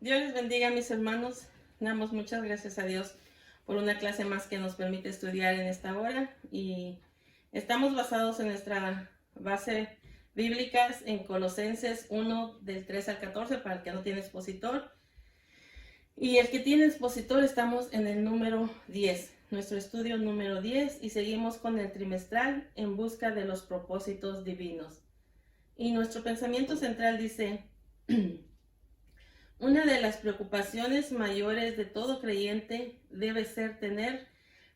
Dios les bendiga, mis hermanos. Damos muchas gracias a Dios por una clase más que nos permite estudiar en esta hora. Y estamos basados en nuestra base bíblicas en Colosenses 1 del 3 al 14 para el que no tiene expositor. Y el que tiene expositor estamos en el número 10, nuestro estudio número 10, y seguimos con el trimestral en busca de los propósitos divinos. Y nuestro pensamiento central dice: una de las preocupaciones mayores de todo creyente debe ser tener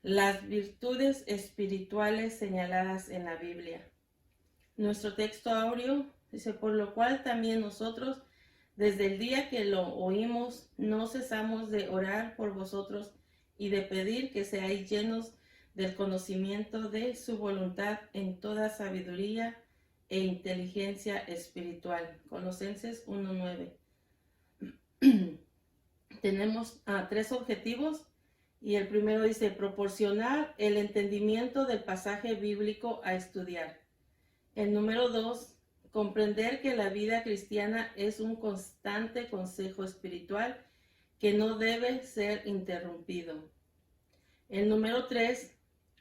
las virtudes espirituales señaladas en la Biblia. Nuestro texto áureo dice: por lo cual también nosotros, desde el día que lo oímos, no cesamos de orar por vosotros y de pedir que seáis llenos del conocimiento de su voluntad en toda sabiduría e inteligencia espiritual. Colosenses 1:9. Tenemos tres objetivos, y el primero dice: proporcionar el entendimiento del pasaje bíblico a estudiar. El número 2, comprender que la vida cristiana es un constante consejo espiritual que no debe ser interrumpido. El número 3,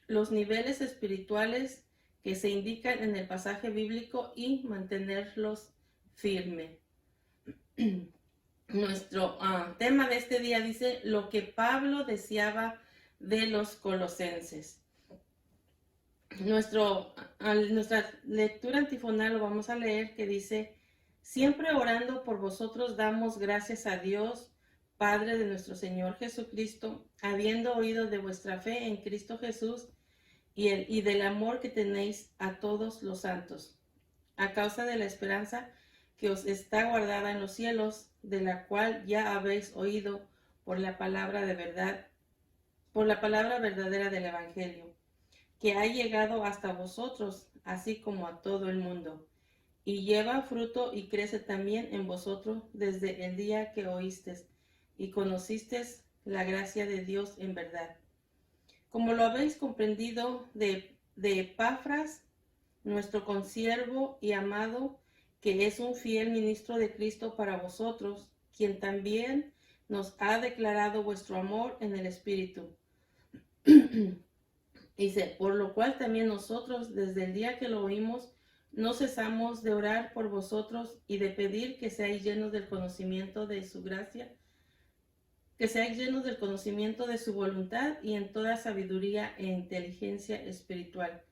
los niveles espirituales que se indican en el pasaje bíblico y mantenerlos firme. Nuestro tema de este día dice: lo que Pablo deseaba de los colosenses. Nuestra lectura antifonal lo vamos a leer, que dice: siempre orando por vosotros damos gracias a Dios, Padre de nuestro Señor Jesucristo, habiendo oído de vuestra fe en Cristo Jesús y del amor que tenéis a todos los santos, a causa de la esperanza que os está guardada en los cielos, de la cual ya habéis oído por la palabra verdadera del Evangelio, que ha llegado hasta vosotros, así como a todo el mundo, y lleva fruto y crece también en vosotros desde el día que oísteis y conocisteis la gracia de Dios en verdad. Como lo habéis comprendido de Epafras, nuestro consiervo y amado, que es un fiel ministro de Cristo para vosotros, quien también nos ha declarado vuestro amor en el Espíritu. Dice: por lo cual también nosotros, desde el día que lo oímos, no cesamos de orar por vosotros y de pedir que seáis llenos del conocimiento de su gracia, que seáis llenos del conocimiento de su voluntad y en toda sabiduría e inteligencia espiritual,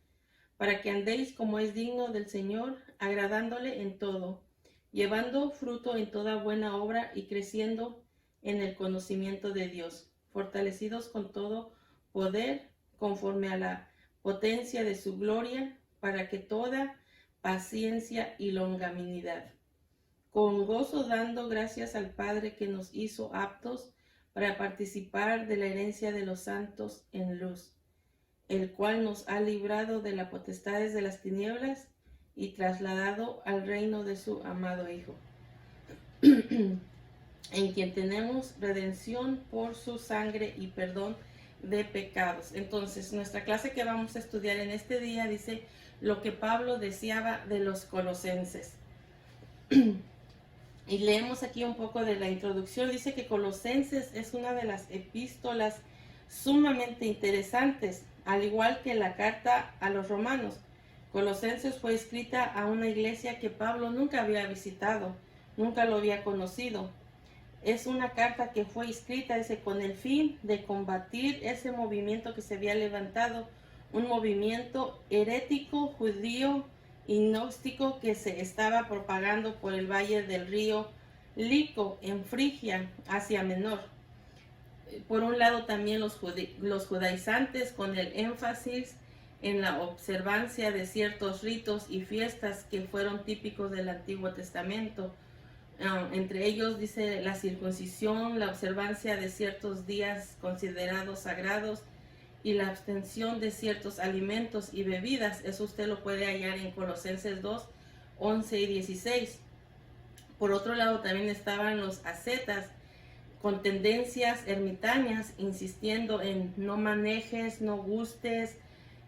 para que andéis como es digno del Señor, agradándole en todo, llevando fruto en toda buena obra y creciendo en el conocimiento de Dios, fortalecidos con todo poder conforme a la potencia de su gloria, para que toda paciencia y longanimidad, con gozo dando gracias al Padre que nos hizo aptos para participar de la herencia de los santos en luz, el cual nos ha librado de las potestades de las tinieblas y trasladado al reino de su amado Hijo, en quien tenemos redención por su sangre y perdón de pecados. Entonces, nuestra clase que vamos a estudiar en este día dice: lo que Pablo deseaba de los colosenses. Y leemos aquí un poco de la introducción. Dice que Colosenses es una de las epístolas sumamente interesantes, al igual que la carta a los romanos. Colosenses fue escrita a una iglesia que Pablo nunca había visitado, nunca lo había conocido. Es una carta que fue escrita con el fin de combatir ese movimiento que se había levantado, un movimiento herético judío y gnóstico que se estaba propagando por el valle del río Lico en Frigia, Asia Menor. Por un lado también los judaizantes, con el énfasis en la observancia de ciertos ritos y fiestas que fueron típicos del Antiguo Testamento. Entre ellos dice la circuncisión, la observancia de ciertos días considerados sagrados y la abstención de ciertos alimentos y bebidas. Eso usted lo puede hallar en Colosenses 2, 11 y 16. Por otro lado también estaban los ascetas, con tendencias ermitañas, insistiendo en no manejes, no gustes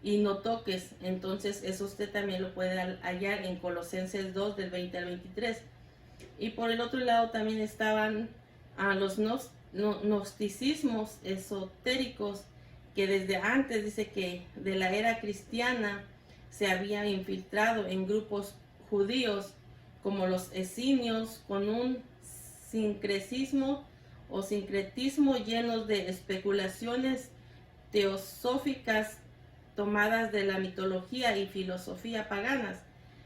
y no toques. Entonces eso usted también lo puede hallar en Colosenses 2 del 20 al 23. Y por el otro lado también estaban a los gnosticismos esotéricos que desde antes dice que de la era cristiana se habían infiltrado en grupos judíos como los esenios con un sincretismo o sincretismo llenos de especulaciones teosóficas tomadas de la mitología y filosofía paganas.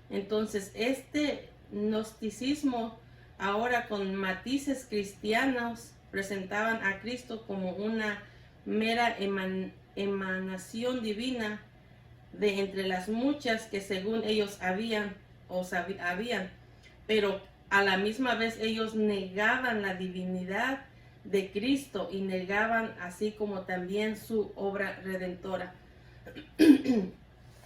Entonces, este gnosticismo, ahora con matices cristianos, presentaban a Cristo como una mera emanación divina de entre las muchas que según ellos habían, pero a la misma vez ellos negaban la divinidad de Cristo y negaban así como también su obra redentora.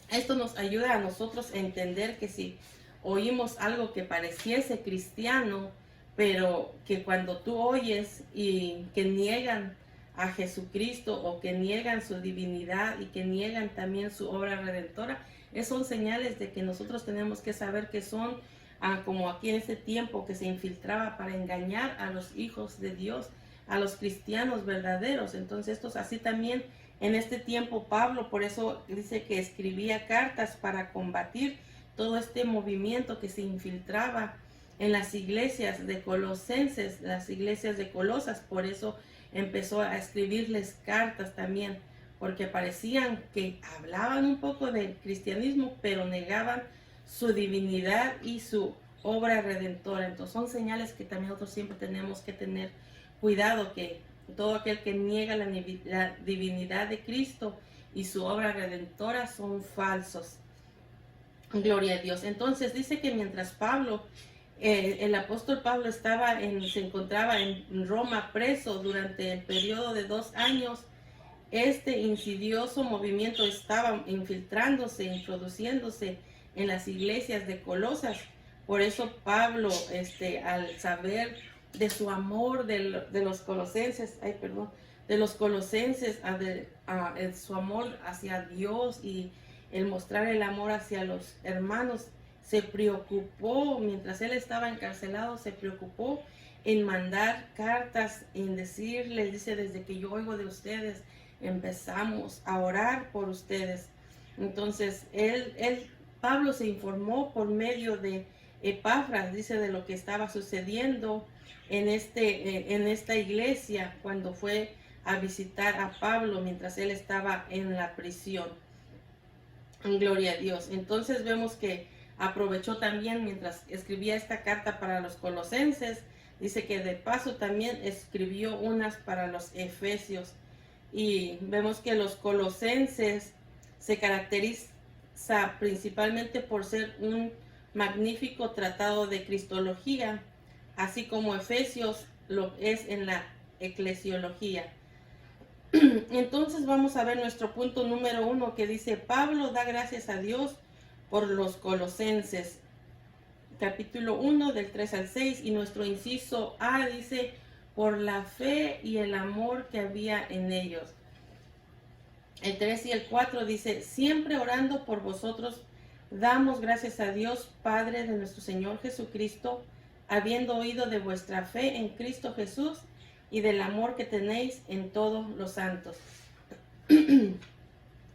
Esto nos ayuda a nosotros a entender que si oímos algo que pareciese cristiano, pero que cuando tú oyes y que niegan a Jesucristo o que niegan su divinidad y que niegan también su obra redentora, son señales de que nosotros tenemos que saber que son como aquí en ese tiempo que se infiltraba para engañar a los hijos de Dios, a los cristianos verdaderos. Entonces esto es así también en este tiempo Pablo, por eso dice que escribía cartas para combatir todo este movimiento que se infiltraba en las iglesias de Colosenses, las iglesias de Colosas. Por eso empezó a escribirles cartas también, porque parecían que hablaban un poco del cristianismo, pero negaban su divinidad y su obra redentora. Entonces son señales que también nosotros siempre tenemos que tener cuidado, que todo aquel que niega la divinidad de Cristo y su obra redentora son falsos. Gloria a Dios. Entonces dice que mientras Pablo, el apóstol Pablo se encontraba en Roma preso durante el periodo de 2 años, este insidioso movimiento estaba infiltrándose, introduciéndose en las iglesias de Colosas. Por eso Pablo, al saber de su amor de los colosenses, su amor hacia Dios y el mostrar el amor hacia los hermanos, se preocupó, mientras él estaba encarcelado, se preocupó en mandar cartas, en decirles, dice, desde que yo oigo de ustedes, empezamos a orar por ustedes. Entonces, Pablo se informó por medio de Epafras, dice, de lo que estaba sucediendo en esta iglesia cuando fue a visitar a Pablo mientras él estaba en la prisión. Gloria a Dios. Entonces vemos que aprovechó también mientras escribía esta carta para los colosenses, dice que de paso también escribió unas para los efesios. Y vemos que los colosenses se caracteriza principalmente por ser un magnífico tratado de cristología, así como Efesios lo es en la eclesiología. Entonces vamos a ver nuestro punto número 1, que dice: Pablo da gracias a Dios por los colosenses. Capítulo 1 del 3 al 6, y nuestro inciso A dice: por la fe y el amor que había en ellos. El 3 y el 4 dice: siempre orando por vosotros, damos gracias a Dios, Padre de nuestro Señor Jesucristo, habiendo oído de vuestra fe en Cristo Jesús y del amor que tenéis en todos los santos.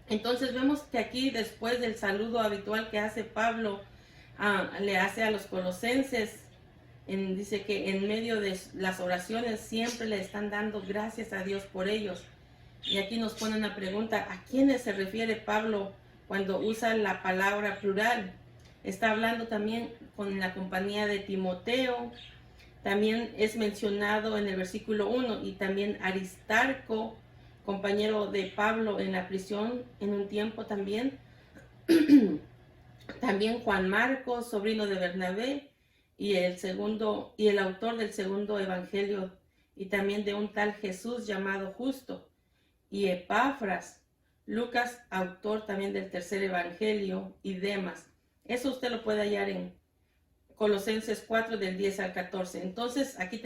Entonces vemos que aquí, después del saludo habitual que hace Pablo, le hace a los colosenses, dice que en medio de las oraciones siempre le están dando gracias a Dios por ellos. Y aquí nos pone una pregunta: ¿a quiénes se refiere Pablo cuando usa la palabra plural? Está hablando también con la compañía de Timoteo. También es mencionado en el versículo 1, y también Aristarco, compañero de Pablo en la prisión en un tiempo también. También Juan Marcos, sobrino de Bernabé, y el autor del segundo evangelio, y también de un tal Jesús llamado Justo, y Epafras, Lucas, autor también del tercer evangelio, y Demas. Eso usted lo puede hallar en Colosenses 4 del 10 al 14. Entonces aquí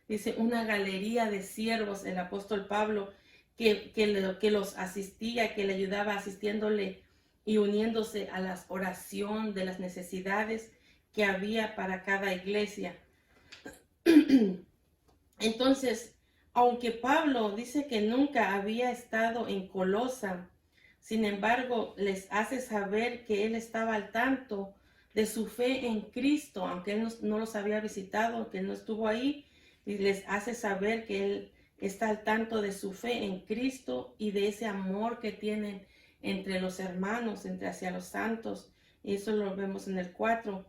dice, una galería de siervos el apóstol Pablo que los asistía, que le ayudaba asistiéndole y uniéndose a la oración de las necesidades que había para cada iglesia. Entonces, aunque Pablo dice que nunca había estado en Colosa, sin embargo, les hace saber que él estaba al tanto de su fe en Cristo, aunque él no los había visitado, que él no estuvo ahí, y les hace saber que él está al tanto de su fe en Cristo y de ese amor que tienen entre los hermanos, entre hacia los santos. Y eso lo vemos en el 4.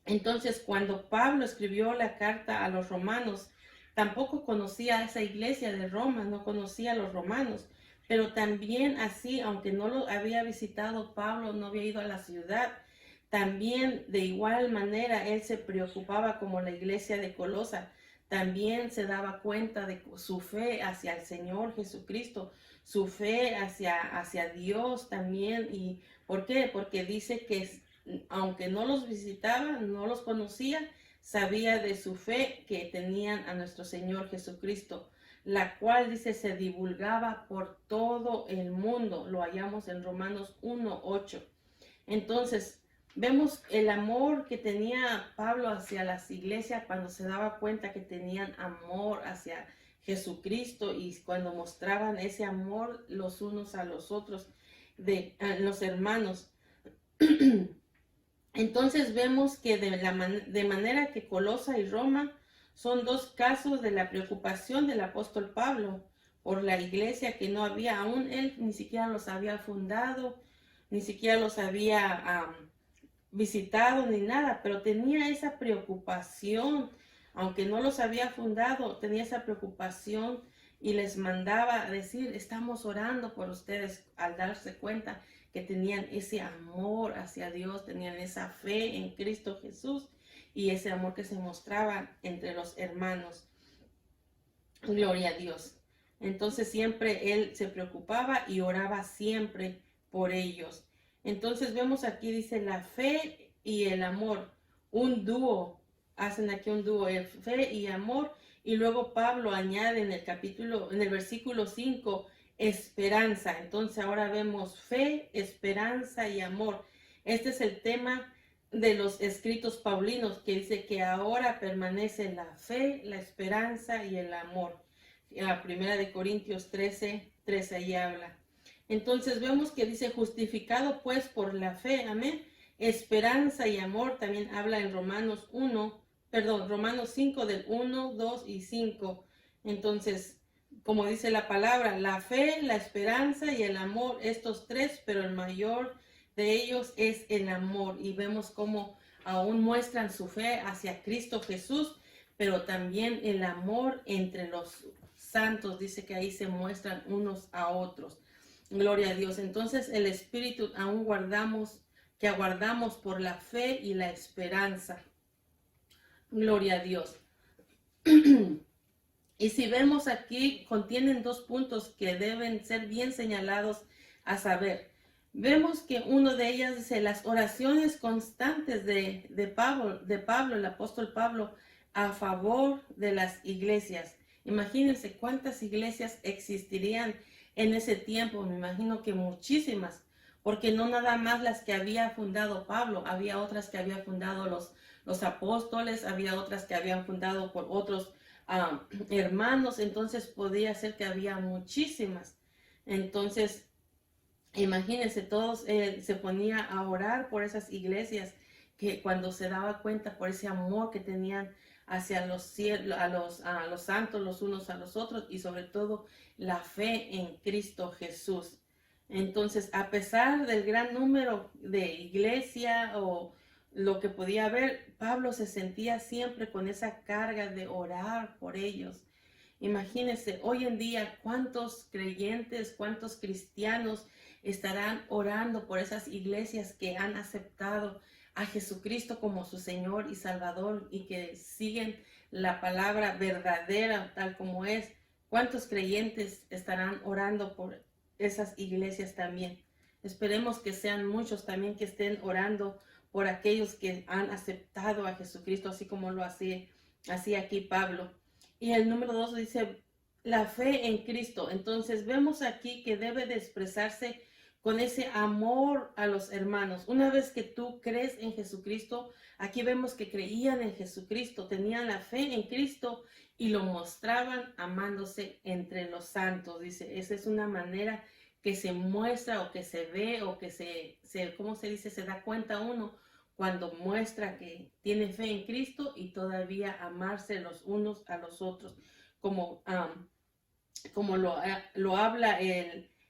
Entonces, cuando Pablo escribió la carta a los romanos, tampoco conocía a esa iglesia de Roma, no conocía a los romanos, pero también así, aunque no lo había visitado Pablo, no había ido a la ciudad, también de igual manera él se preocupaba como la iglesia de Colosa, también se daba cuenta de su fe hacia el Señor Jesucristo, su fe hacia Dios también. ¿Y por qué? Porque dice que aunque no los visitaba, no los conocía, sabía de su fe que tenían a nuestro Señor Jesucristo, la cual dice se divulgaba por todo el mundo. Lo hallamos en Romanos 1:8. Entonces, vemos el amor que tenía Pablo hacia las iglesias cuando se daba cuenta que tenían amor hacia Jesucristo y cuando mostraban ese amor los unos a los otros de los hermanos. Entonces vemos que de manera que Colosa y Roma son dos casos de la preocupación del apóstol Pablo por la iglesia que no había, aún él ni siquiera los había fundado, ni siquiera los había visitado ni nada, pero tenía esa preocupación, aunque no los había fundado, tenía esa preocupación y les mandaba a decir, estamos orando por ustedes, al darse cuenta que tenían ese amor hacia Dios, tenían esa fe en Cristo Jesús y ese amor que se mostraba entre los hermanos. Gloria a Dios. Entonces siempre él se preocupaba y oraba siempre por ellos. Entonces vemos aquí, dice, la fe y el amor, un dúo, hacen aquí un dúo, el fe y amor, y luego Pablo añade en el versículo 5, esperanza. Entonces ahora vemos fe, esperanza y amor. Este es el tema de los escritos paulinos, que dice que ahora permanece la fe, la esperanza y el amor. La primera de Corintios 13 ahí habla. Entonces vemos que dice justificado pues por la fe, amén. Esperanza y amor también habla en Romanos 5 del 1, 2 y 5. Entonces, como dice la palabra, la fe, la esperanza y el amor, estos tres, pero el mayor de ellos es el amor. Y vemos cómo aún muestran su fe hacia Cristo Jesús, pero también el amor entre los santos, dice que ahí se muestran unos a otros. Gloria a Dios. Entonces el Espíritu aún aguardamos por la fe y la esperanza. Gloria a Dios. Y si vemos aquí, contienen dos puntos que deben ser bien señalados a saber. Vemos que uno de ellas dice las oraciones constantes de Pablo, el apóstol Pablo, a favor de las iglesias. Imagínense cuántas iglesias existirían en ese tiempo. Me imagino que muchísimas, porque no nada más las que había fundado Pablo, había otras que había fundado los apóstoles, había otras que habían fundado por otros hermanos, entonces podía ser que había muchísimas. Entonces, imagínense, todos se ponía a orar por esas iglesias que cuando se daba cuenta por ese amor que tenían hacia los santos los unos a los otros y sobre todo la fe en Cristo Jesús. Entonces, a pesar del gran número de iglesia o lo que podía haber, Pablo se sentía siempre con esa carga de orar por ellos. Imagínense, hoy en día, cuántos creyentes, cuántos cristianos estarán orando por esas iglesias que han aceptado a Jesucristo como su Señor y Salvador y que siguen la palabra verdadera tal como es. ¿Cuántos creyentes estarán orando por esas iglesias también? Esperemos que sean muchos también que estén orando por aquellos que han aceptado a Jesucristo, así como lo hacía aquí Pablo. Y el número 2 dice, la fe en Cristo. Entonces vemos aquí que debe de expresarse con ese amor a los hermanos. Una vez que tú crees en Jesucristo, aquí vemos que creían en Jesucristo, tenían la fe en Cristo y lo mostraban amándose entre los santos. Dice, esa es una manera que se muestra o que se ve o que ¿cómo se dice? Se da cuenta uno cuando muestra que tiene fe en Cristo y todavía amarse los unos a los otros, como lo habla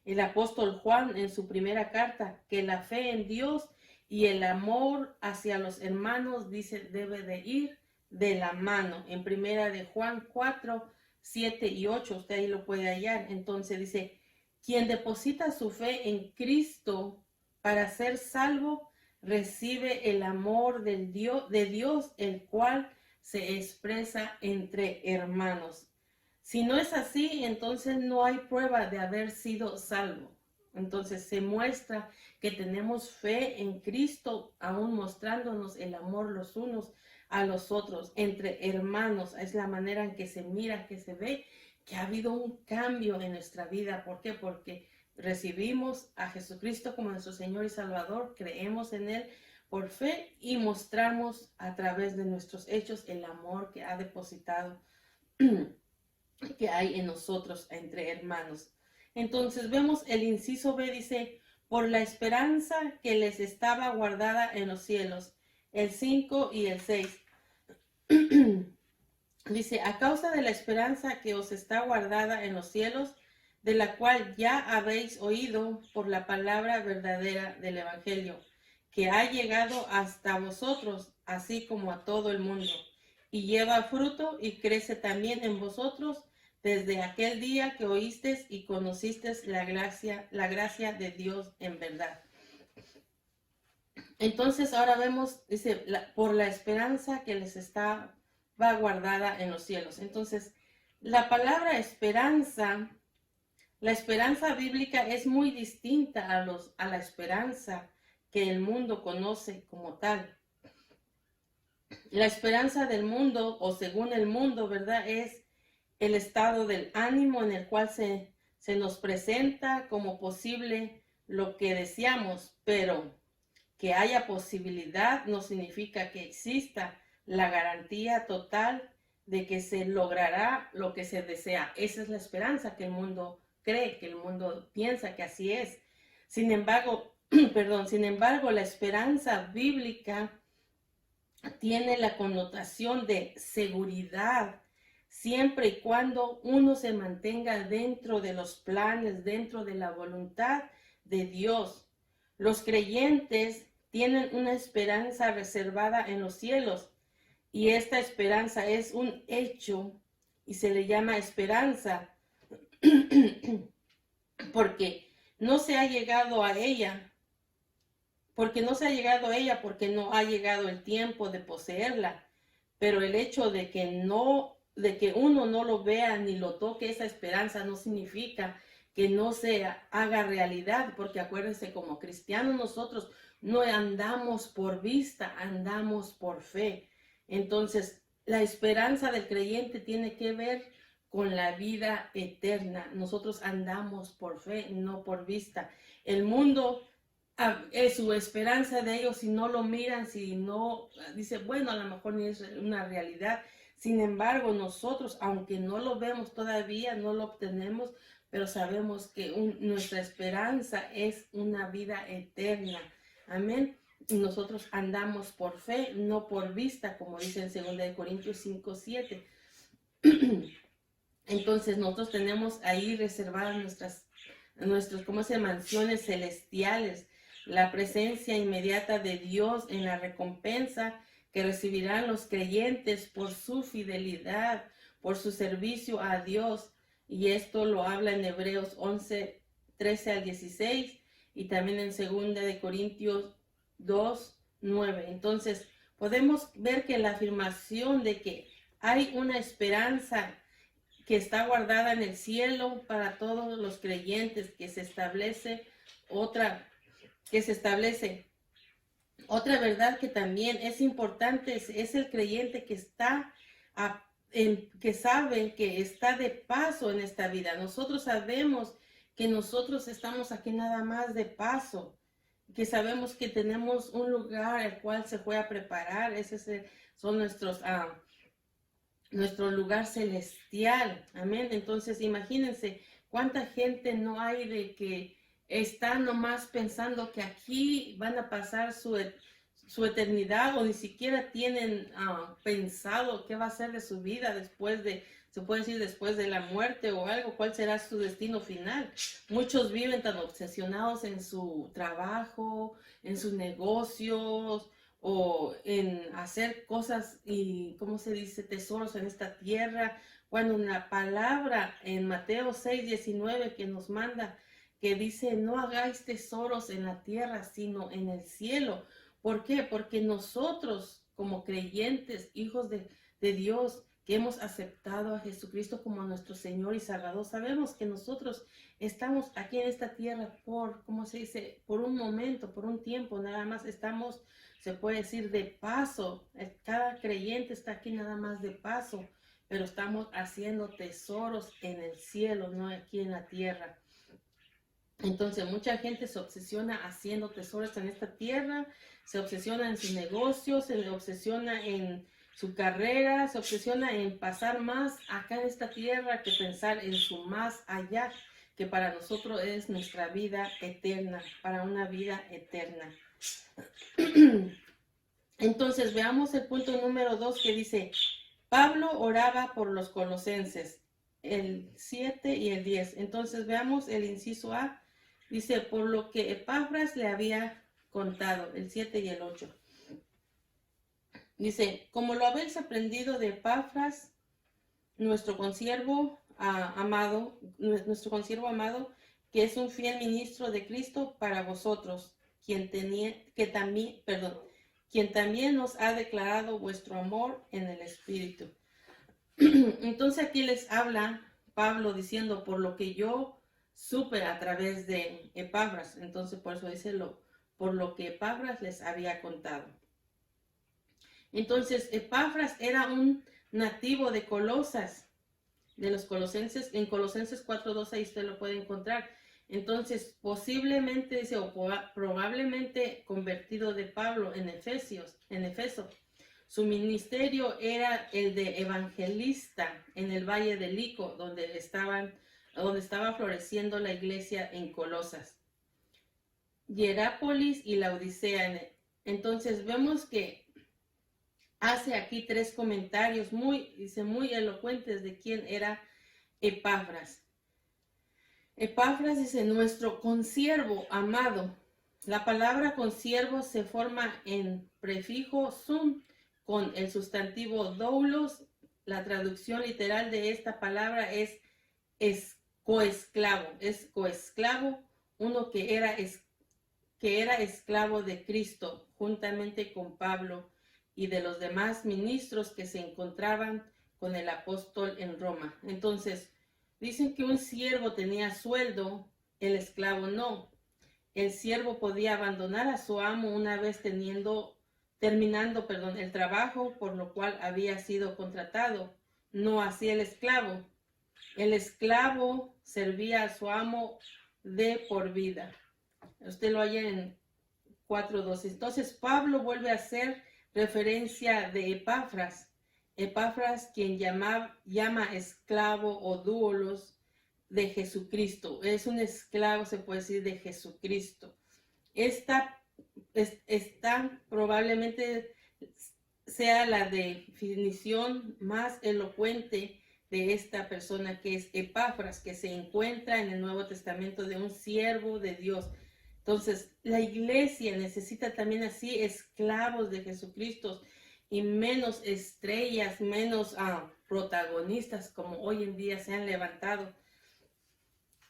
el apóstol Juan en su primera carta, que la fe en Dios y el amor hacia los hermanos, dice, debe de ir de la mano. En primera de Juan 4, 7 y 8, usted ahí lo puede hallar. Entonces dice, quien deposita su fe en Cristo para ser salvo, recibe el amor de Dios, el cual se expresa entre hermanos. Si no es así, entonces no hay prueba de haber sido salvo. Entonces se muestra que tenemos fe en Cristo, aún mostrándonos el amor los unos a los otros, entre hermanos. Es la manera en que se mira, que se ve que ha habido un cambio en nuestra vida. ¿Por qué? Porque recibimos a Jesucristo como nuestro Señor y Salvador, creemos en Él por fe y mostramos a través de nuestros hechos el amor que ha depositado que hay en nosotros entre hermanos. Entonces vemos el inciso B, dice, por la esperanza que les estaba guardada en los cielos, el 5 y el 6. Dice, a causa de la esperanza que os está guardada en los cielos, de la cual ya habéis oído por la palabra verdadera del Evangelio, que ha llegado hasta vosotros, así como a todo el mundo, y lleva fruto y crece también en vosotros desde aquel día que oísteis y conocisteis la gracia de Dios en verdad. Entonces ahora vemos, dice, por la esperanza que les estaba guardada en los cielos. Entonces, la palabra esperanza, la esperanza bíblica es muy distinta a la esperanza que el mundo conoce como tal. La esperanza del mundo, o según el mundo, ¿verdad?, es el estado del ánimo en el cual se nos presenta como posible lo que deseamos, pero que haya posibilidad no significa que exista la garantía total de que se logrará lo que se desea. Esa es la esperanza que el mundo cree, que el mundo piensa que así es. Sin embargo, la esperanza bíblica tiene la connotación de seguridad, siempre y cuando uno se mantenga dentro de los planes, dentro de la voluntad de Dios. Los creyentes tienen una esperanza reservada en los cielos, y esta esperanza es un hecho y se le llama esperanza porque no se ha llegado a ella, porque no ha llegado el tiempo de poseerla, pero el hecho de que uno no lo vea ni lo toque, esa esperanza no significa que no se haga realidad, porque acuérdense, como cristianos nosotros no andamos por vista, andamos por fe. Entonces, la esperanza del creyente tiene que ver con la vida eterna. Nosotros andamos por fe, no por vista. El mundo es su esperanza de ellos, si no lo miran, si no, dice, bueno, a lo mejor ni es una realidad. Sin embargo, nosotros, aunque no lo vemos todavía, no lo obtenemos, pero sabemos que nuestra esperanza es una vida eterna. Amén. Y nosotros andamos por fe, no por vista, como dice en 2 Corintios 5, 7. Entonces nosotros tenemos ahí reservadas nuestras mansiones celestiales, la presencia inmediata de Dios en la recompensa que recibirán los creyentes por su fidelidad, por su servicio a Dios. Y esto lo habla en Hebreos 11, 13 al 16 y también en 2 Corintios 2, 9. Entonces podemos ver que la afirmación de que hay una esperanza que está guardada en el cielo para todos los creyentes, que se establece otra verdad que también es importante, es el creyente que que sabe que está de paso en esta vida. Nosotros sabemos que nosotros estamos aquí nada más de paso, que sabemos que tenemos un lugar al cual se pueda preparar. Son nuestro lugar celestial. Amén. Entonces, imagínense cuánta gente no hay de que están nomás pensando que aquí van a pasar su eternidad, o ni siquiera tienen pensado qué va a ser de su vida después de, se puede decir, después de la muerte o algo, cuál será su destino final. Muchos viven tan obsesionados en su trabajo, en sus negocios, o en hacer cosas y, ¿cómo se dice?, tesoros en esta tierra, cuando una palabra en Mateo 6:19 que nos manda, que dice, no hagáis tesoros en la tierra, sino en el cielo. ¿Por qué? Porque nosotros, como creyentes, hijos de Dios, que hemos aceptado a Jesucristo como nuestro Señor y Salvador, sabemos que nosotros estamos aquí en esta tierra por, ¿cómo se dice?, por un momento, por un tiempo, nada más estamos, se puede decir, de paso. Cada creyente está aquí nada más de paso, pero estamos haciendo tesoros en el cielo, no aquí en la tierra. Entonces mucha gente se obsesiona haciendo tesoros en esta tierra, se obsesiona en sus negocios, se obsesiona en su carrera, se obsesiona en pasar más acá en esta tierra que pensar en su más allá, que para nosotros es nuestra vida eterna, para una vida eterna. Entonces veamos el punto número 2 que dice, Pablo oraba por los colosenses, el 7 y el 10. Entonces veamos el inciso A. Dice, por lo que Epafras le había contado, el 7 y el 8. Dice, como lo habéis aprendido de Epafras, nuestro consiervo amado, que es un fiel ministro de Cristo para vosotros, quien también nos ha declarado vuestro amor en el Espíritu. Entonces aquí les habla Pablo diciendo, por lo que yo supe a través de Epafras. Entonces por eso dice por lo que Epafras les había contado. Entonces Epafras era un nativo de Colosas, de los colosenses. En Colosenses 4:12 ahí usted lo puede encontrar. Entonces posiblemente dice, o probablemente convertido de Pablo en Efeso. Su ministerio era el de evangelista en el valle de Lico, donde estaba floreciendo la iglesia en Colosas, Hierápolis y Laodicea. Entonces vemos que hace aquí 3 comentarios muy elocuentes de quién era Epafras. Epafras dice, nuestro consiervo amado. La palabra consiervo se forma en prefijo sum con el sustantivo doulos. La traducción literal de esta palabra es coesclavo. Es coesclavo, uno que era esclavo de Cristo, juntamente con Pablo y de los demás ministros que se encontraban con el apóstol en Roma. Entonces, dicen que un siervo tenía sueldo, el esclavo no. El siervo podía abandonar a su amo una vez terminando el trabajo por lo cual había sido contratado. No así el esclavo. El esclavo servía a su amo de por vida. Usted lo halla en 4:12. Entonces Pablo vuelve a hacer referencia de Epafras. Epafras, quien llama esclavo o doulos de Jesucristo. Es un esclavo, se puede decir, de Jesucristo. Esta probablemente sea la definición más elocuente de esta persona, que es Epafras, que se encuentra en el Nuevo Testamento, de un siervo de Dios. Entonces, la iglesia necesita también así esclavos de Jesucristo, y menos estrellas, menos protagonistas como hoy en día se han levantado.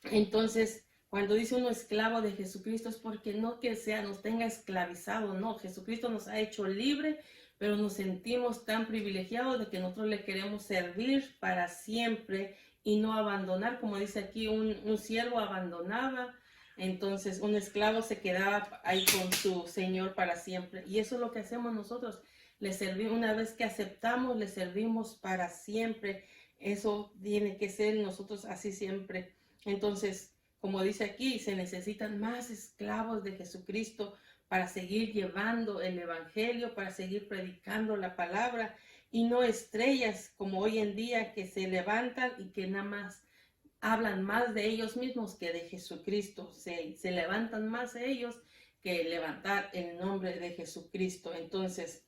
Entonces, cuando dice uno esclavo de Jesucristo, es porque no que nos tenga esclavizado, no. Jesucristo nos ha hecho libre, pero nos sentimos tan privilegiados de que nosotros le queremos servir para siempre y no abandonar. Como dice aquí, un siervo abandonaba, entonces un esclavo se quedaba ahí con su señor para siempre. Y eso es lo que hacemos nosotros. Le servimos, una vez que aceptamos, le servimos para siempre. Eso tiene que ser nosotros así siempre. Entonces, como dice aquí, se necesitan más esclavos de Jesucristo para seguir llevando el evangelio, para seguir predicando la palabra, y no estrellas como hoy en día que se levantan y que nada más hablan más de ellos mismos que de Jesucristo. Se levantan más ellos que levantar el nombre de Jesucristo. Entonces,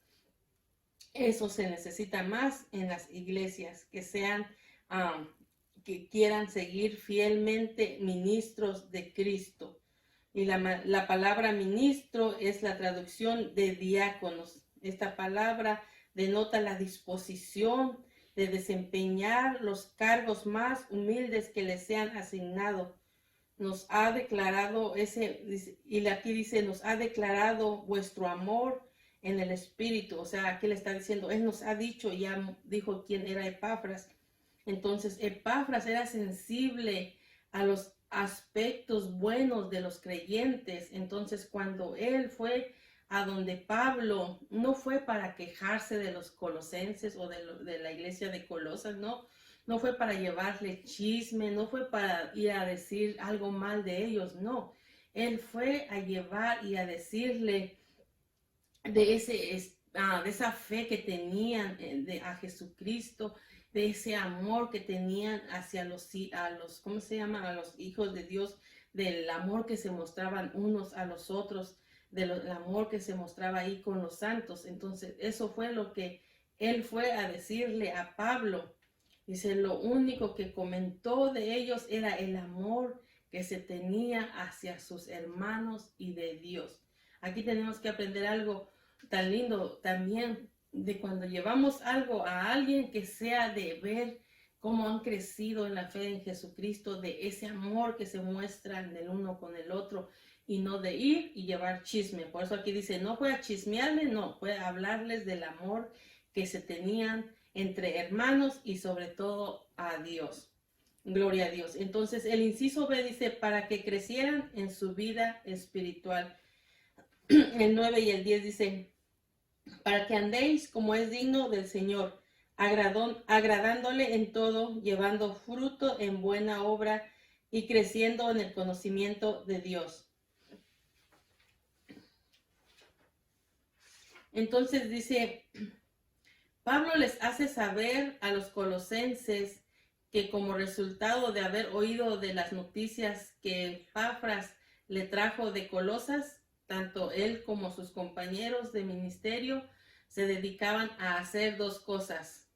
eso se necesita más en las iglesias, que sean, que quieran seguir fielmente ministros de Cristo. Y la palabra ministro es la traducción de diáconos. Esta palabra denota la disposición de desempeñar los cargos más humildes que les sean asignados. Nos ha declarado y aquí dice, nos ha declarado vuestro amor en el Espíritu. O sea, aquí le está diciendo, Él nos ha dicho, ya dijo quién era Epafras. Entonces, Epafras era sensible a los aspectos buenos de los creyentes. Entonces, cuando él fue a donde Pablo, no fue para quejarse de los colosenses o de la iglesia de Colosas, no fue para llevarle chisme, no fue para ir a decir algo mal de ellos, no. Él fue a llevar y a decirle de esa fe que tenían a Jesucristo, de ese amor que tenían hacia ¿cómo se llama? A los hijos de Dios, del amor que se mostraban unos a los otros, del amor que se mostraba ahí con los santos. Entonces, eso fue lo que él fue a decirle a Pablo. Dice, lo único que comentó de ellos era el amor que se tenía hacia sus hermanos y de Dios. Aquí tenemos que aprender algo tan lindo también, de cuando llevamos algo a alguien, que sea de ver cómo han crecido en la fe en Jesucristo, de ese amor que se muestran el uno con el otro, y no de ir y llevar chisme. Por eso aquí dice, no fue a chismearle, no, fue a hablarles del amor que se tenían entre hermanos y sobre todo a Dios. Gloria a Dios. Entonces el inciso B dice, para que crecieran en su vida espiritual. El 9 y el 10 dice, para que andéis como es digno del Señor, agradándole en todo, llevando fruto en buena obra y creciendo en el conocimiento de Dios. Entonces dice, Pablo les hace saber a los colosenses que como resultado de haber oído de las noticias que Epafras le trajo de Colosas, tanto él como sus compañeros de ministerio se dedicaban a hacer dos cosas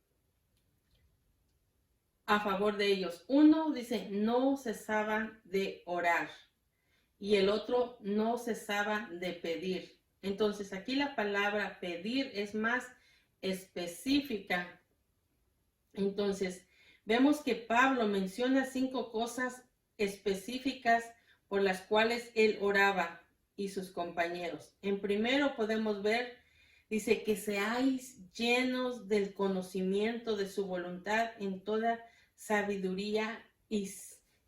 a favor de ellos. Uno dice, no cesaban de orar, y el otro, no cesaban de pedir. Entonces aquí la palabra pedir es más específica. Entonces vemos que Pablo menciona 5 cosas específicas por las cuales él oraba y sus compañeros. En primero podemos ver, dice, que seáis llenos del conocimiento de su voluntad en toda sabiduría y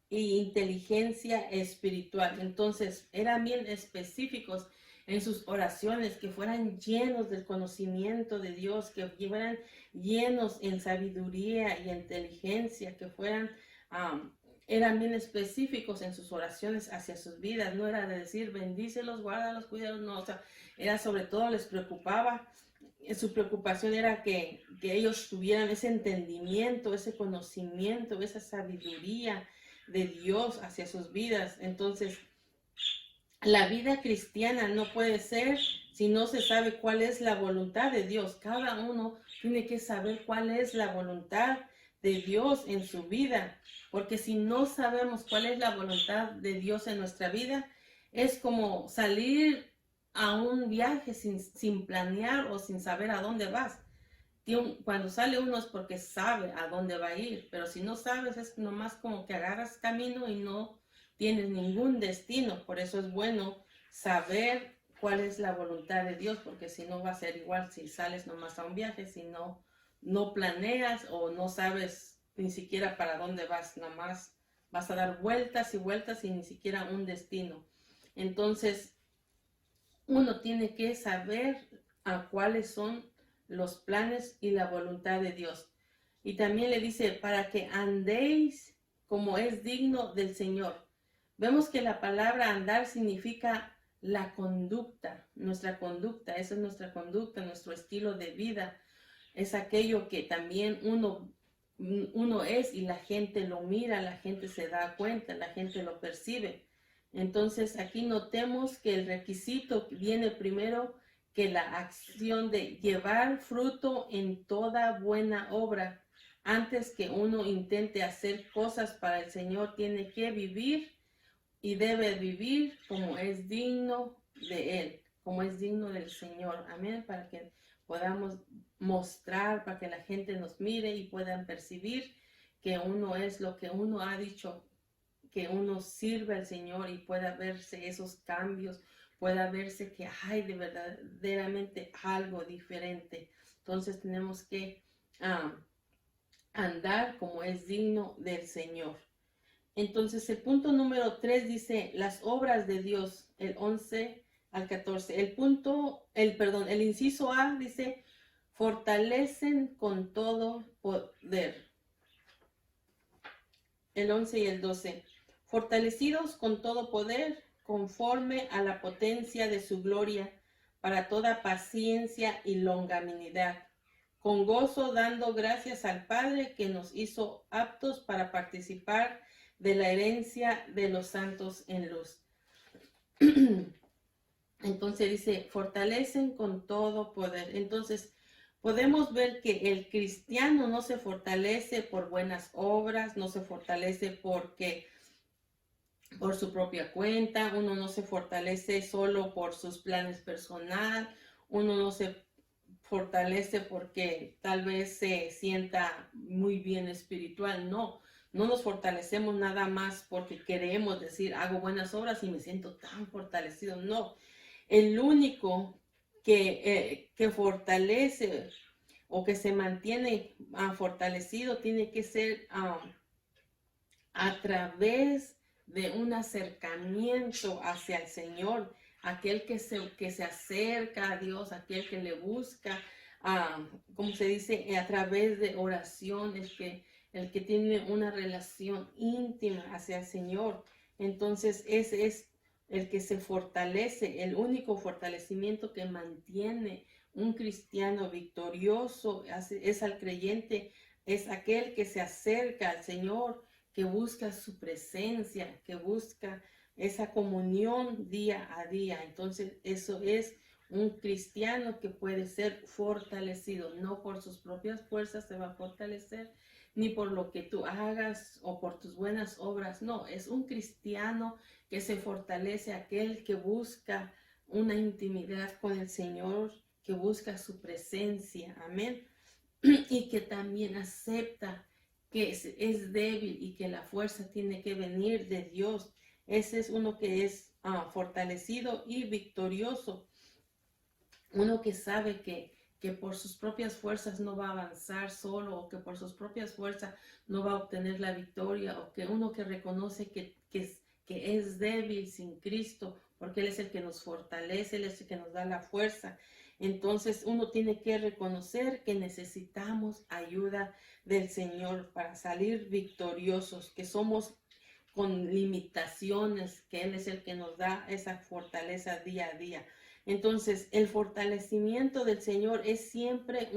inteligencia espiritual. Entonces eran bien específicos en sus oraciones, que fueran llenos del conocimiento de Dios, que fueran llenos en sabiduría y inteligencia, que eran bien específicos en sus oraciones hacia sus vidas. No era de decir bendícelos, guárdalos, cuídalos, no, o sea, era sobre todo, les preocupaba, su preocupación era que ellos tuvieran ese entendimiento, ese conocimiento, esa sabiduría de Dios hacia sus vidas. Entonces, la vida cristiana no puede ser si no se sabe cuál es la voluntad de Dios. Cada uno tiene que saber cuál es la voluntad de Dios en su vida, porque si no sabemos cuál es la voluntad de Dios en nuestra vida, es como salir a un viaje sin planear o sin saber a dónde vas. Cuando sale uno es porque sabe a dónde va a ir, pero si no sabes, es nomás como que agarras camino y no tienes ningún destino. Por eso es bueno saber cuál es la voluntad de Dios, porque si no va a ser igual si sales nomás a un viaje, si no planeas o no sabes ni siquiera para dónde vas, nomás vas a dar vueltas y vueltas y ni siquiera un destino. Entonces, uno tiene que saber a cuáles son los planes y la voluntad de Dios. Y también le dice, para que andéis como es digno del Señor. Vemos que la palabra andar significa la conducta, nuestra conducta, esa es nuestra conducta, nuestro estilo de vida. Es aquello que también uno es y la gente lo mira, la gente se da cuenta, la gente lo percibe. Entonces aquí notemos que el requisito viene primero que la acción de llevar fruto en toda buena obra. Antes que uno intente hacer cosas para el Señor, tiene que vivir y debe vivir como es digno de Él, como es digno del Señor. Amén, para que podamos mostrar, para que la gente nos mire y puedan percibir que uno es lo que uno ha dicho, que uno sirve al Señor y pueda verse esos cambios, pueda verse que hay de verdaderamente algo diferente. Entonces tenemos que andar como es digno del Señor. Entonces el punto número 3 dice las obras de Dios, el 11 al 14. El inciso A dice fortalecen con todo poder. El 11 y el 12. Fortalecidos con todo poder, conforme a la potencia de su gloria, para toda paciencia y longanimidad, con gozo dando gracias al Padre que nos hizo aptos para participar de la herencia de los santos en luz. Entonces dice, fortalecen con todo poder. Entonces, podemos ver que el cristiano no se fortalece por buenas obras, no se fortalece por su propia cuenta, uno no se fortalece solo por sus planes personales, uno no se fortalece porque tal vez se sienta muy bien espiritual, no nos fortalecemos nada más porque queremos decir, hago buenas obras y me siento tan fortalecido, no. El único que fortalece o que se mantiene fortalecido tiene que ser a través de un acercamiento hacia el Señor, aquel que se acerca a Dios, aquel que le busca, como se dice, a través de oración, el que tiene una relación íntima hacia el Señor. Entonces ese es el que se fortalece, el único fortalecimiento que mantiene un cristiano victorioso es al creyente, es aquel que se acerca al Señor, que busca su presencia, que busca esa comunión día a día. Entonces eso es un cristiano que puede ser fortalecido, no por sus propias fuerzas se va a fortalecer, ni por lo que tú hagas o por tus buenas obras, no, es un cristiano que se fortalece, aquel que busca una intimidad con el Señor, que busca su presencia, amén, y que también acepta que es débil y que la fuerza tiene que venir de Dios. Ese es uno que es fortalecido y victorioso, uno que sabe que por sus propias fuerzas no va a avanzar solo, o que por sus propias fuerzas no va a obtener la victoria, o que uno que reconoce que es débil sin Cristo, porque Él es el que nos fortalece, Él es el que nos da la fuerza. Entonces uno tiene que reconocer que necesitamos ayuda del Señor para salir victoriosos, que somos con limitaciones, que Él es el que nos da esa fortaleza día a día. Entonces, el fortalecimiento del Señor es siempre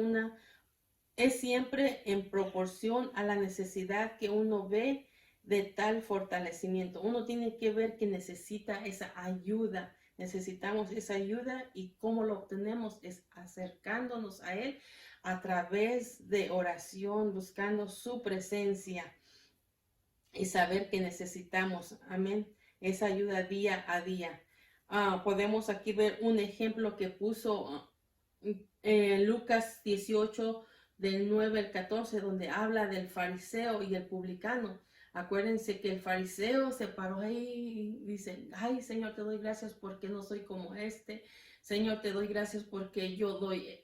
en proporción a la necesidad que uno ve de tal fortalecimiento. Uno tiene que ver que necesita esa ayuda, necesitamos esa ayuda, y cómo lo obtenemos es acercándonos a Él a través de oración, buscando su presencia y saber que necesitamos, amén, esa ayuda día a día. Podemos aquí ver un ejemplo que puso Lucas 18 del 9 al 14, donde habla del fariseo y el publicano. Acuérdense que el fariseo se paró ahí y dice, ay Señor, te doy gracias porque no soy como este. Señor, te doy gracias porque yo doy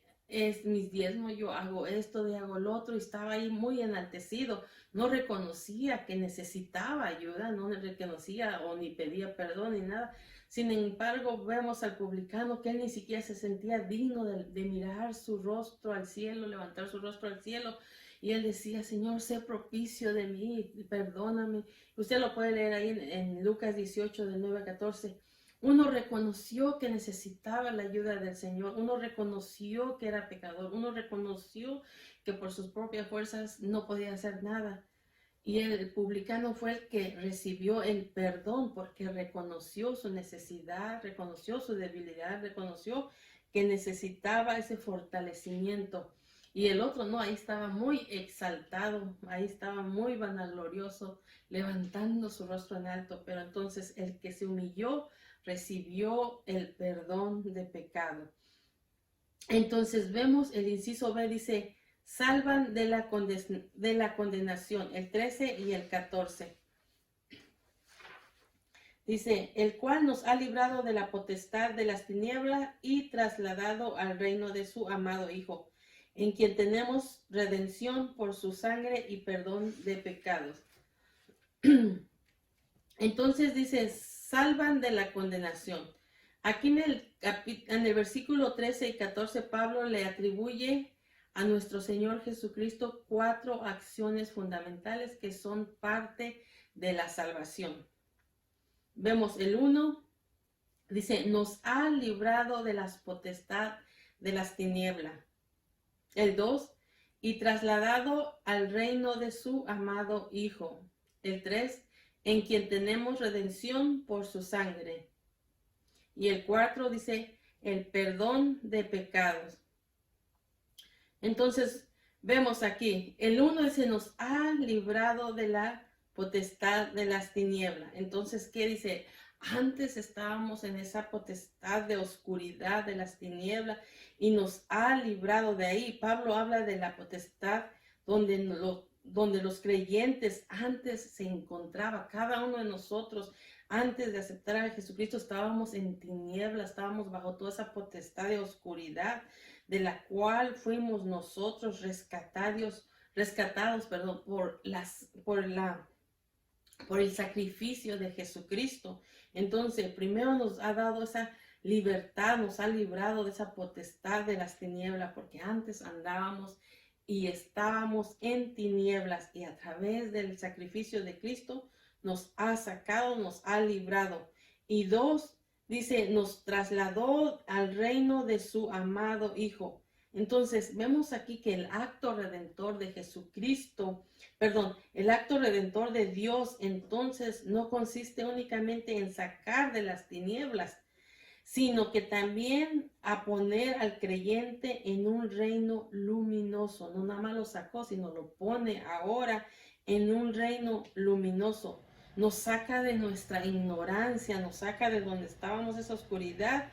mis diezmos, yo hago esto, yo hago lo otro. Y estaba ahí muy enaltecido. No reconocía que necesitaba ayuda, no reconocía o ni pedía perdón ni nada. Sin embargo, vemos al publicano que él ni siquiera se sentía digno de mirar su rostro al cielo, levantar su rostro al cielo, Y él decía, Señor, sé propicio de mí, perdóname. Usted lo puede leer ahí en Lucas 18, del 9 a 14. Uno reconoció que necesitaba la ayuda del Señor. Uno reconoció que era pecador. Uno reconoció que por sus propias fuerzas no podía hacer nada. Y el publicano fue el que recibió el perdón porque reconoció su necesidad, reconoció su debilidad, reconoció que necesitaba ese fortalecimiento. Y el otro no, ahí estaba muy exaltado, ahí estaba muy vanaglorioso, levantando su rostro en alto. Pero entonces el que se humilló recibió el perdón de pecado. Entonces vemos el inciso B, dice, salvan de la condenación, el 13 y el 14. Dice, el cual nos ha librado de la potestad de las tinieblas y trasladado al reino de su amado Hijo, en quien tenemos redención por su sangre y perdón de pecados. Entonces dice, salvan de la condenación. Aquí en el versículo 13 y 14, Pablo le atribuye a nuestro Señor Jesucristo 4 acciones fundamentales que son parte de la salvación. Vemos el 1, dice, nos ha librado de las potestad de las tinieblas. El 2, y trasladado al reino de su amado Hijo. El 3, en quien tenemos redención por su sangre. Y el 4 dice, el perdón de pecados. Entonces, vemos aquí, el 1 dice, nos ha librado de la potestad de las tinieblas. Entonces, ¿qué dice? Antes estábamos en esa potestad de oscuridad de las tinieblas y nos ha librado de ahí. Pablo habla de la potestad donde los creyentes antes se encontraba, cada uno de nosotros. Antes de aceptar a Jesucristo estábamos en tinieblas, estábamos bajo toda esa potestad de oscuridad, de la cual fuimos nosotros rescatados, por el sacrificio de Jesucristo. Entonces, primero nos ha dado esa libertad, nos ha librado de esa potestad de las tinieblas, porque antes andábamos y estábamos en tinieblas, y a través del sacrificio de Cristo nos ha sacado, nos ha librado. Y 2, dice, nos trasladó al reino de su amado Hijo. Entonces, vemos aquí que el acto redentor de Jesucristo, el acto redentor de Dios, entonces no consiste únicamente en sacar de las tinieblas, sino que también a poner al creyente en un reino luminoso. No nada más lo sacó, sino lo pone ahora en un reino luminoso. Nos saca de nuestra ignorancia, nos saca de donde estábamos, esa oscuridad,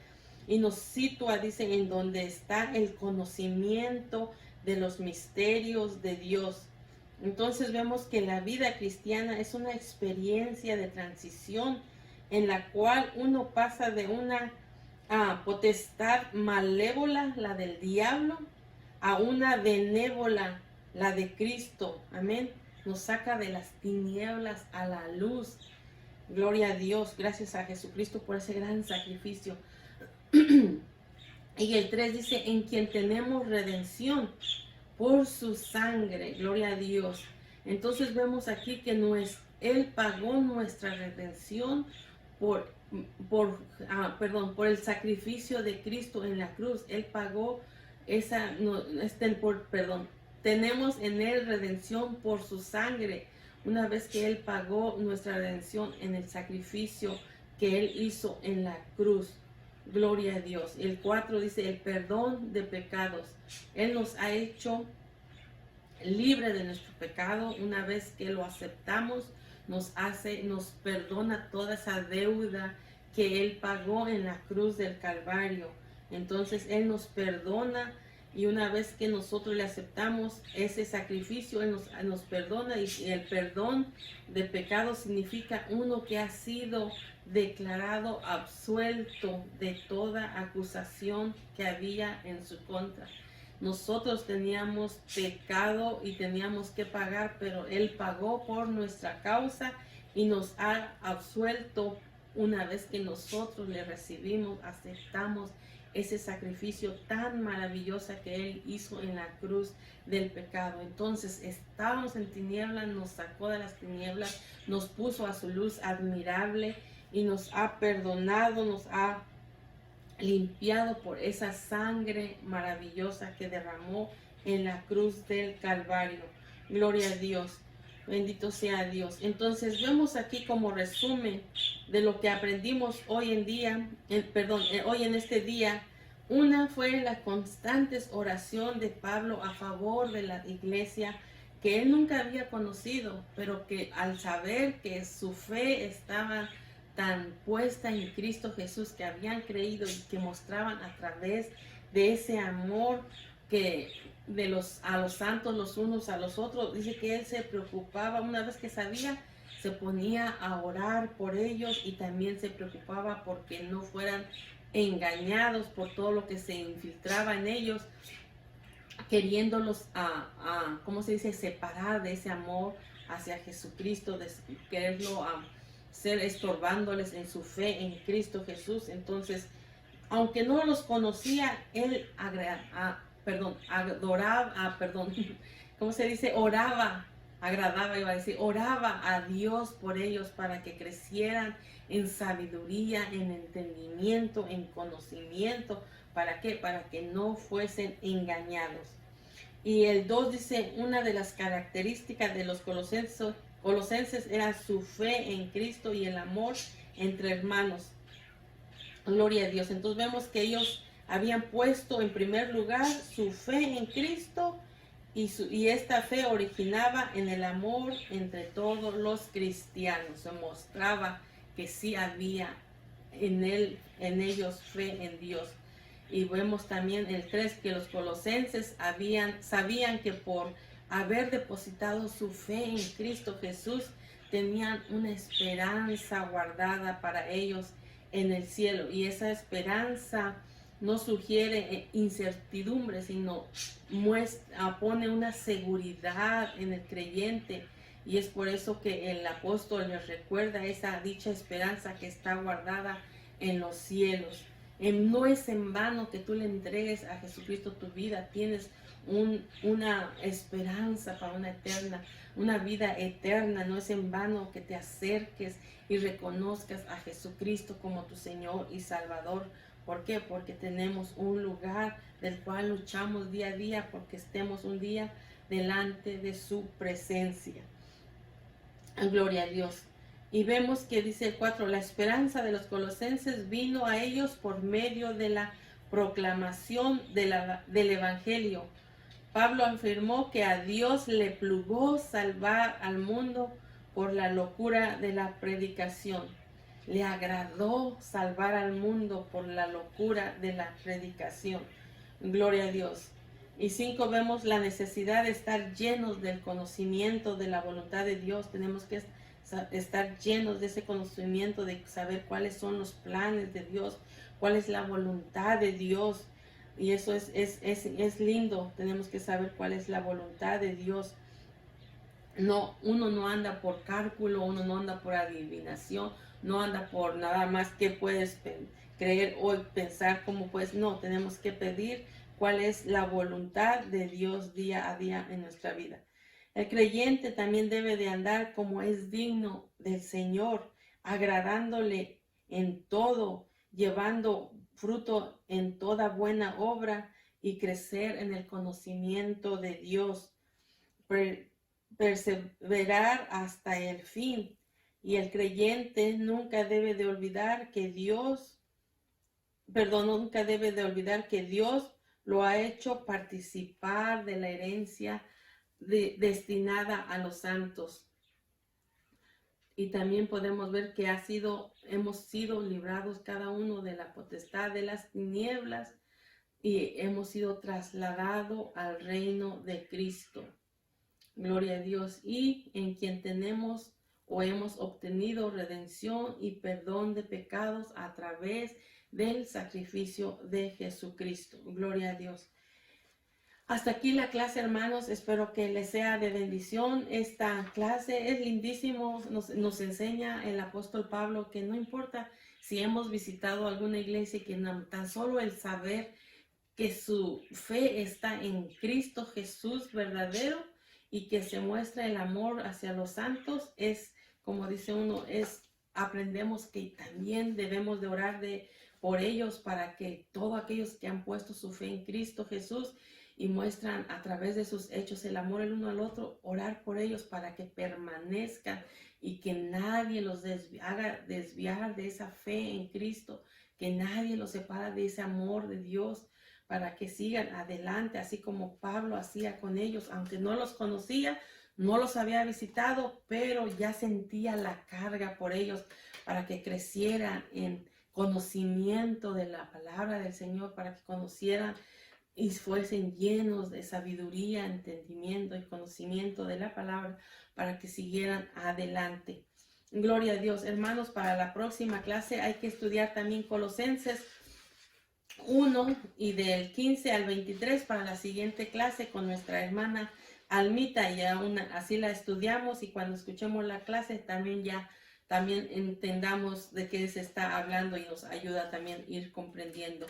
y nos sitúa, dice, en donde está el conocimiento de los misterios de Dios. Entonces vemos que la vida cristiana es una experiencia de transición en la cual uno pasa de una potestad malévola, la del diablo, a una benévola, la de Cristo. Amén. Nos saca de las tinieblas a la luz. Gloria a Dios, gracias a Jesucristo por ese gran sacrificio. Y el 3 dice, en quien tenemos redención por su sangre. Gloria a Dios. Entonces vemos aquí que Él pagó nuestra redención por el sacrificio de Cristo en la cruz. Él pagó tenemos en Él redención por su sangre. Una vez que Él pagó nuestra redención en el sacrificio que Él hizo en la cruz. Gloria a Dios. El 4 dice, el perdón de pecados. Él nos ha hecho libre de nuestro pecado. Una vez que lo aceptamos, nos perdona toda esa deuda que Él pagó en la cruz del Calvario. Entonces Él nos perdona, y una vez que nosotros le aceptamos ese sacrificio, Él nos perdona. Y el perdón de pecado significa uno que ha sido declarado absuelto de toda acusación que había en su contra. Nosotros teníamos pecado y teníamos que pagar, pero Él pagó por nuestra causa y nos ha absuelto una vez que nosotros le recibimos, aceptamos ese sacrificio tan maravilloso que Él hizo en la cruz del pecado. Entonces estábamos en tinieblas, nos sacó de las tinieblas, nos puso a su luz admirable y nos ha perdonado, nos ha limpiado por esa sangre maravillosa que derramó en la cruz del Calvario. Gloria a Dios. Bendito sea Dios. Entonces vemos aquí como resumen de lo que aprendimos hoy en día, hoy en este día. Una fue la constante oración de Pablo a favor de la iglesia que él nunca había conocido, pero que al saber que su fe estaba tan puesta en Cristo Jesús, que habían creído y que mostraban a través de ese amor que a los santos los unos a los otros, dice que él se preocupaba, una vez que sabía, se ponía a orar por ellos y también se preocupaba porque no fueran engañados por todo lo que se infiltraba en ellos, queriéndolos ¿cómo se dice?, separar de ese amor hacia Jesucristo, de quererlo ser estorbándoles en su fe en Cristo Jesús. Entonces, aunque no los conocía, él ¿cómo se dice? Oraba a Dios por ellos para que crecieran en sabiduría, en entendimiento, en conocimiento. ¿Para qué? Para que no fuesen engañados. Y el 2 dice, una de las características de los colosenses era su fe en Cristo y el amor entre hermanos. Gloria a Dios. Entonces vemos que ellos habían puesto en primer lugar su fe en Cristo y esta fe originaba en el amor entre todos los cristianos. Se mostraba que sí había en ellos fe en Dios. Y vemos también el 3 que los colosenses sabían que por haber depositado su fe en Cristo Jesús tenían una esperanza guardada para ellos en el cielo, y esa esperanza no sugiere incertidumbre, sino pone una seguridad en el creyente, y es por eso que el apóstol les recuerda esa dicha esperanza que está guardada en los cielos. No es en vano que tú le entregues a Jesucristo tu vida, tienes una esperanza para una vida eterna. No es en vano que te acerques y reconozcas a Jesucristo como tu Señor y Salvador. ¿Por qué? Porque tenemos un lugar del cual luchamos día a día, porque estemos un día delante de su presencia. Gloria a Dios. Y vemos que dice el 4, la esperanza de los colosenses vino a ellos por medio de la proclamación del Evangelio. Pablo afirmó que a Dios le plugó salvar al mundo por la locura de la predicación. Le agradó salvar al mundo por la locura de la predicación. Gloria a Dios. Y 5, vemos la necesidad de estar llenos del conocimiento de la voluntad de Dios. Tenemos que estar llenos de ese conocimiento, de saber cuáles son los planes de Dios, cuál es la voluntad de Dios. Y eso es lindo. Tenemos que saber cuál es la voluntad de Dios. Uno no anda por cálculo, uno no anda por adivinación, no anda por nada más que puedes creer o pensar cómo puedes. No, tenemos que pedir cuál es la voluntad de Dios día a día en nuestra vida. El creyente también debe de andar como es digno del Señor, agradándole en todo, llevando fruto en toda buena obra y crecer en el conocimiento de Dios, perseverar hasta el fin. Y el creyente nunca debe de olvidar que Dios lo ha hecho participar de la herencia destinada a los santos. Y también podemos ver que hemos sido librados cada uno de la potestad de las tinieblas y hemos sido trasladados al reino de Cristo. Gloria a Dios. Y en quien tenemos o hemos obtenido redención y perdón de pecados a través del sacrificio de Jesucristo. Gloria a Dios. Hasta aquí la clase, hermanos. Espero que les sea de bendición. Esta clase es lindísimo. Nos enseña el apóstol Pablo que no importa si hemos visitado alguna iglesia que tan solo el saber que su fe está en Cristo Jesús verdadero y que se muestra el amor hacia los santos, es, como dice uno, aprendemos que también debemos de orar por ellos para que todos aquellos que han puesto su fe en Cristo Jesús y muestran a través de sus hechos el amor el uno al otro, orar por ellos para que permanezcan y que nadie los haga desviar de esa fe en Cristo, que nadie los separa de ese amor de Dios, para que sigan adelante, así como Pablo hacía con ellos, aunque no los conocía, no los había visitado, pero ya sentía la carga por ellos para que crecieran en conocimiento de la palabra del Señor, para que conocieran y fuesen llenos de sabiduría, entendimiento y conocimiento de la palabra, para que siguieran adelante. Gloria a Dios. Hermanos, para la próxima clase hay que estudiar también Colosenses 1 y del 15 al 23 para la siguiente clase con nuestra hermana Almita, y así la estudiamos, y cuando escuchemos la clase también entendamos de qué se está hablando y nos ayuda también a ir comprendiendo.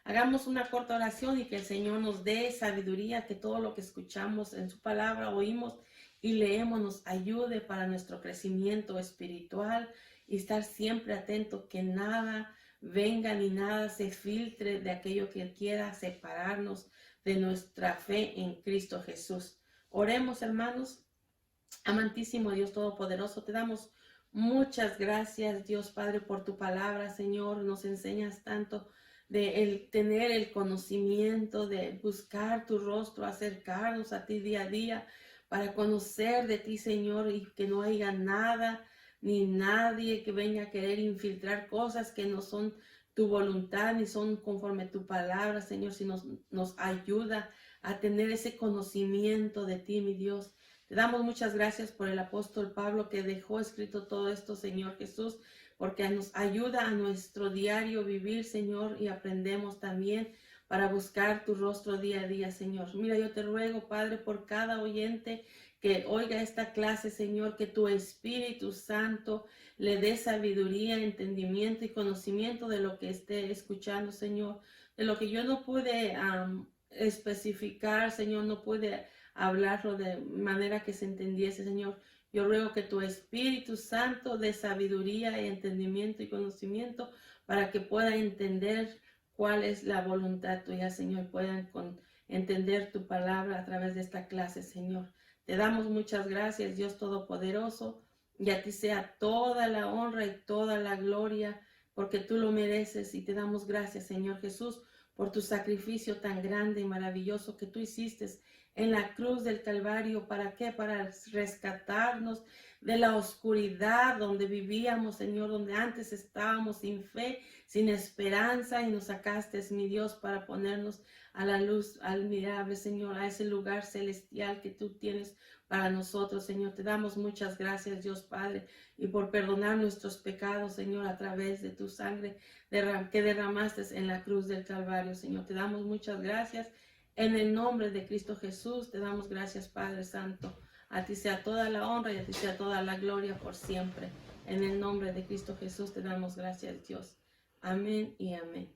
Hagamos una corta oración y que el Señor nos dé sabiduría, que todo lo que escuchamos en su palabra, oímos y leemos nos ayude para nuestro crecimiento espiritual, y estar siempre atento que nada venga ni nada se filtre de aquello que quiera separarnos de nuestra fe en Cristo Jesús. Oremos, hermanos. Amantísimo Dios Todopoderoso, te damos muchas gracias, Dios Padre, por tu palabra, Señor. Nos enseñas tanto de tener el conocimiento, de buscar tu rostro, acercarnos a ti día a día para conocer de ti, Señor, y que no haya nada ni nadie que venga a querer infiltrar cosas que no son tu voluntad ni son conforme a tu palabra, Señor, si nos ayuda a tener ese conocimiento de ti, mi Dios. Te damos muchas gracias por el apóstol Pablo que dejó escrito todo esto, Señor Jesús, porque nos ayuda a nuestro diario vivir, Señor, y aprendemos también para buscar tu rostro día a día, Señor. Mira, yo te ruego, Padre, por cada oyente que oiga esta clase, Señor, que tu Espíritu Santo le dé sabiduría, entendimiento y conocimiento de lo que esté escuchando, Señor, de lo que yo no pude especificar, Señor, no pude hablarlo de manera que se entendiese, Señor. Yo ruego que tu Espíritu Santo dé sabiduría, entendimiento y conocimiento para que pueda entender cuál es la voluntad tuya, Señor, puedan entender tu palabra a través de esta clase, Señor. Te damos muchas gracias, Dios Todopoderoso, y a ti sea toda la honra y toda la gloria, porque tú lo mereces, y te damos gracias, Señor Jesús, por tu sacrificio tan grande y maravilloso que tú hiciste en la cruz del Calvario. ¿Para qué? Para rescatarnos de la oscuridad donde vivíamos, Señor, donde antes estábamos sin fe, sin esperanza, y nos sacaste, mi Dios, para ponernos a la luz admirable, Señor, a ese lugar celestial que tú tienes para nosotros, Señor. Te damos muchas gracias, Dios Padre, y por perdonar nuestros pecados, Señor, a través de tu sangre que derramaste en la cruz del Calvario, Señor. Te damos muchas gracias. En el nombre de Cristo Jesús, te damos gracias, Padre Santo. A ti sea toda la honra y a ti sea toda la gloria por siempre. En el nombre de Cristo Jesús te damos gracias, Dios. Amén y amén.